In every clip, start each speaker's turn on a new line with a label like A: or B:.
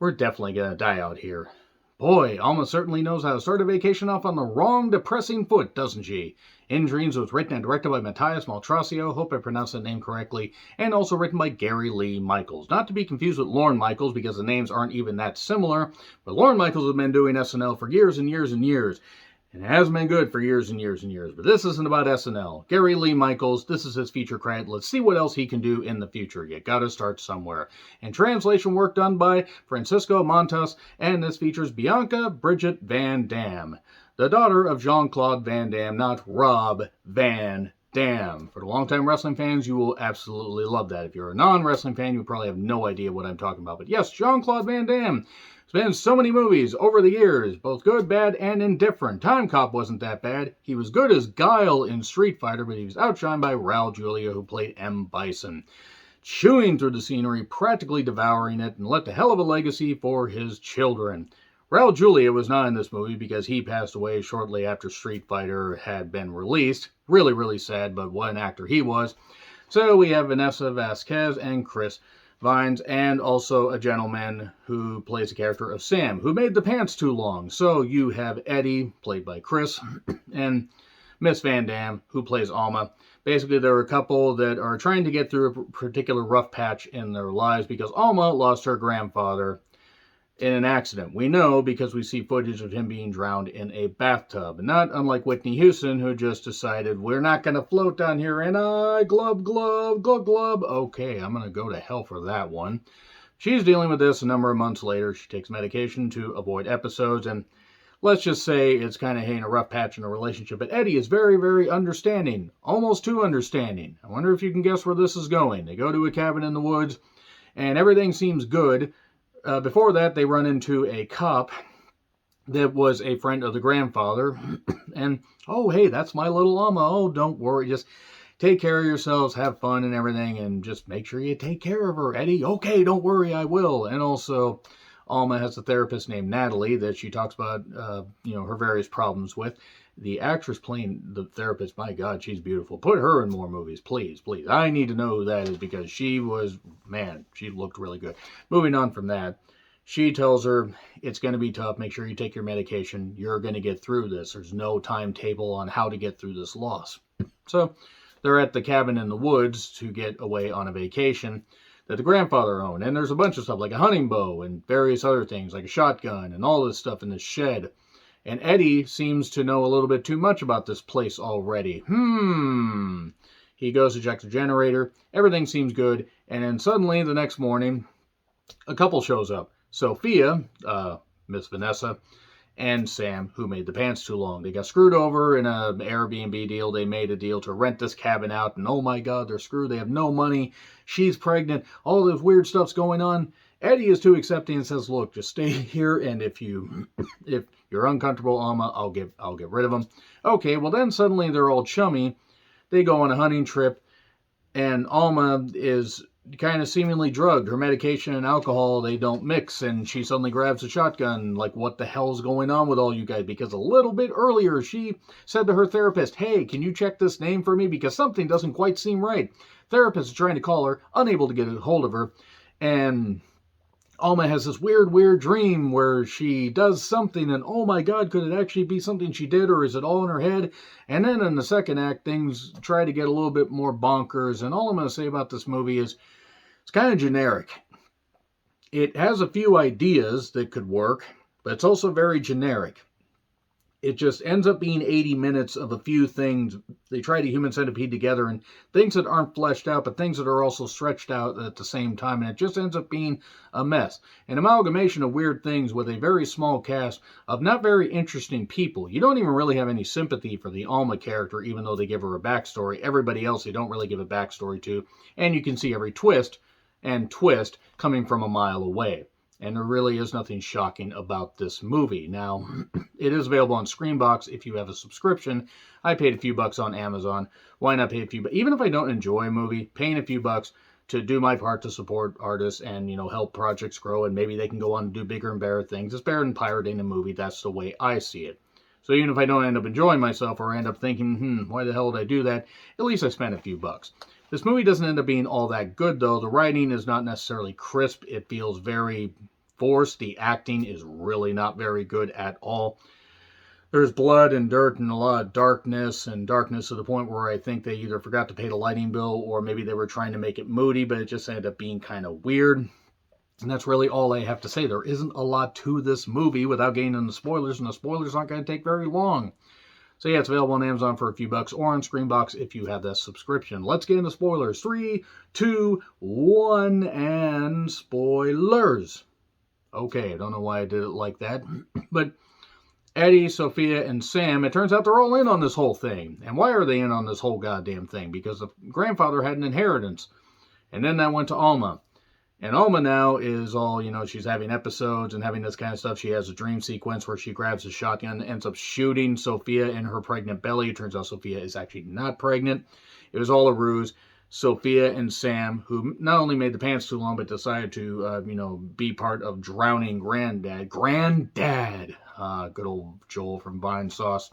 A: We're definitely gonna die out here. Boy, Alma certainly knows how to start a vacation off on the wrong depressing foot, doesn't she? In Dreams was written and directed by Matthias Maltrasio, hope I pronounced that name correctly, and also written by Gary Lee Michaels. Not to be confused with Lorne Michaels because the names aren't even that similar, but Lorne Michaels has been doing SNL for years and years and years. And it hasn't been good for years and years and years. But this isn't about SNL. Gary Lee Michaels, this is his feature credit. Let's see what else he can do in the future. You gotta start somewhere. And translation work done by Francisco Montas, and this features Bianca Bridget Van Dam, the daughter of Jean-Claude Van Damme, not Rob Van Dam. For the longtime wrestling fans, you will absolutely love that. If you're a non-wrestling fan, you probably have no idea what I'm talking about. But yes, Jean-Claude Van Damme. He's been in so many movies over the years, both good, bad, and indifferent. Time Cop wasn't that bad. He was good as Guile in Street Fighter, but he was outshined by Raul Julia, who played M. Bison. Chewing through the scenery, practically devouring it, and left a hell of a legacy for his children. Raul Julia was not in this movie because he passed away shortly after Street Fighter had been released. Really, really sad, but what an actor he was. So we have Vanessa Vasquez and Chris Vines, and also a gentleman who plays the character of Sam, who made the pants too long. So you have Eddie, played by Chris, and Miss Van Dam, who plays Alma. Basically, they're a couple that are trying to get through a particular rough patch in their lives because Alma lost her grandfather in an accident. We know because we see footage of him being drowned in a bathtub. Not unlike Whitney Houston, who just decided, we're not going to float down here, and I glub, glub, glub, glub. Okay, I'm going to go to hell for that one. She's dealing with this a number of months later. She takes medication to avoid episodes, and let's just say it's kind of hitting a rough patch in a relationship. But Eddie is very, very understanding, almost too understanding. I wonder if you can guess where this is going. They go to a cabin in the woods, and everything seems good. Before that, they run into a cop that was a friend of the grandfather. And, oh, hey, that's my little Alma. Oh, don't worry. Just take care of yourselves, have fun and everything, and just make sure you take care of her, Eddie. Okay, don't worry, I will. And also, Alma has a therapist named Natalie that she talks about, her various problems with. The actress playing the therapist, my God, she's beautiful. Put her in more movies, please, please. I need to know who that is because she looked really good. Moving on from that, she tells her it's going to be tough. Make sure you take your medication. You're going to get through this. There's no timetable on how to get through this loss. So they're at the cabin in the woods to get away on a vacation that the grandfather owned. And there's a bunch of stuff like a hunting bow and various other things like a shotgun and all this stuff in the shed. And Eddie seems to know a little bit too much about this place already. He goes to check the generator. Everything seems good. And then suddenly, the next morning, a couple shows up. Sophia, Miss Vanessa, and Sam, who made the pants too long. They got screwed over in an Airbnb deal. They made a deal to rent this cabin out. And oh my God, they're screwed. They have no money. She's pregnant. All this weird stuff's going on. Eddie is too accepting and says, look, just stay here, and if you're uncomfortable, Alma, I'll get rid of them. Okay, well then suddenly they're all chummy. They go on a hunting trip, and Alma is kind of seemingly drugged. Her medication and alcohol, they don't mix, and she suddenly grabs a shotgun. Like, what the hell's going on with all you guys? Because a little bit earlier, she said to her therapist, hey, can you check this name for me? Because something doesn't quite seem right. Therapist is trying to call her, unable to get a hold of her, and Alma has this weird dream where she does something, and oh my God, could it actually be something she did, or is it all in her head? And then in the second act, things try to get a little bit more bonkers, and all I'm going to say about this movie is it's kind of generic. It has a few ideas that could work, but it's also very generic. It just ends up being 80 minutes of a few things. They try to human centipede together, and things that aren't fleshed out, but things that are also stretched out at the same time, and it just ends up being a mess. An amalgamation of weird things with a very small cast of not very interesting people. You don't even really have any sympathy for the Alma character, even though they give her a backstory. Everybody else they don't really give a backstory to, and you can see every twist coming from a mile away. And there really is nothing shocking about this movie. Now, it is available on Screenbox if you have a subscription. I paid a few bucks on Amazon. Why not pay a few bucks? Even if I don't enjoy a movie, paying a few bucks to do my part to support artists and, help projects grow, and maybe they can go on and do bigger and better things. It's better than pirating a movie. That's the way I see it. So even if I don't end up enjoying myself or end up thinking, why the hell did I do that? At least I spent a few bucks. This movie doesn't end up being all that good, though. The writing is not necessarily crisp. It feels very forced. The acting is really not very good at all. There's blood and dirt and a lot of darkness to the point where I think they either forgot to pay the lighting bill or maybe they were trying to make it moody, but it just ended up being kind of weird. And that's really all I have to say. There isn't a lot to this movie without getting into spoilers, and the spoilers aren't going to take very long. So yeah, it's available on Amazon for a few bucks or on Screenbox if you have that subscription. Let's get into spoilers. 3, 2, 1, and spoilers. Okay, I don't know why I did it like that, but Eddie, Sophia, and Sam, it turns out they're all in on this whole thing. And why are they in on this whole goddamn thing? Because the grandfather had an inheritance. And then that went to Alma. And Alma now is all, she's having episodes and having this kind of stuff. She has a dream sequence where she grabs a shotgun and ends up shooting Sophia in her pregnant belly. It turns out Sophia is actually not pregnant. It was all a ruse. Sophia and Sam, who not only made the pants too long, but decided to, be part of drowning Granddad. Good old Joel from Vine Sauce.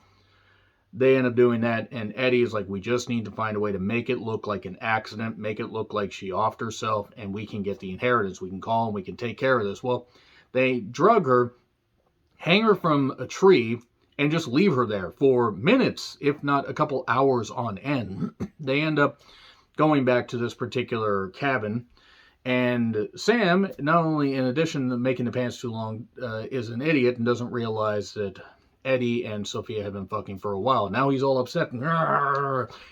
A: They end up doing that, and Eddie is like, we just need to find a way to make it look like an accident, make it look like she offed herself, and we can get the inheritance. We can call and we can take care of this. Well, they drug her, hang her from a tree, and just leave her there for minutes, if not a couple hours on end. They end up going back to this particular cabin, and Sam, not only in addition to making the pants too long, is an idiot and doesn't realize that Eddie and Sophia have been fucking for a while. Now he's all upset, and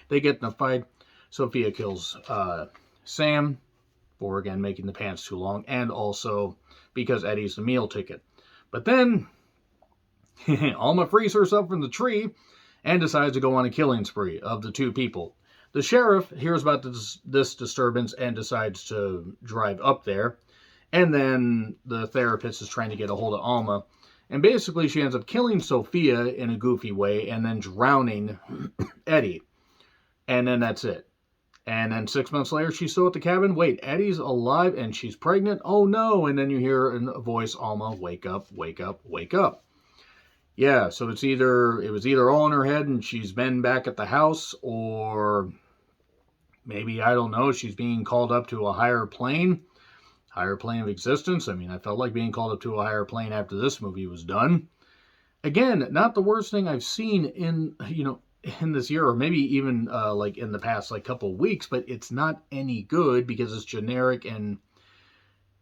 A: they get in a fight. Sophia kills Sam for, again, making the pants too long, and also because Eddie's the meal ticket. But then Alma frees herself from the tree and decides to go on a killing spree of the two people. The sheriff hears about this disturbance and decides to drive up there. And then the therapist is trying to get a hold of Alma. And basically she ends up killing Sophia in a goofy way and then drowning Eddie. And then that's it. And then 6 months later, she's still at the cabin. Wait, Eddie's alive and she's pregnant? Oh no. And then you hear a voice, Alma, wake up, wake up, wake up. Yeah, so it was either all in her head and she's been back at the house, or maybe, I don't know, she's being called up to a higher plane of existence. I mean, I felt like being called up to a higher plane after this movie was done. Again, not the worst thing I've seen in this year, or maybe even like in the past couple weeks, but it's not any good because it's generic and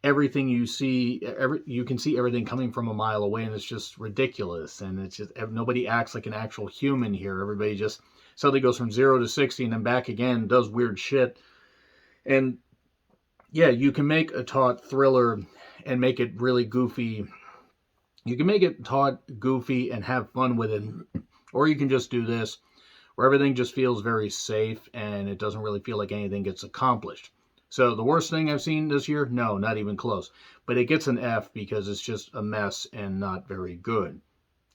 A: everything you see, you can see everything coming from a mile away, and it's just ridiculous. And it's just, nobody acts like an actual human here. Everybody just suddenly goes from 0 to 60 and then back again, does weird shit. And yeah, you can make a taut thriller and make it really goofy. You can make it taut, goofy, and have fun with it. Or you can just do this, where everything just feels very safe and it doesn't really feel like anything gets accomplished. So the worst thing I've seen this year? No, not even close. But it gets an F because it's just a mess and not very good.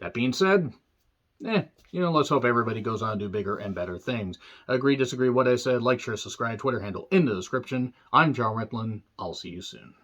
A: That being said, let's hope everybody goes on to do bigger and better things. Agree, disagree, what I said, like, share, subscribe, Twitter handle in the description. I'm John Riplin. I'll see you soon.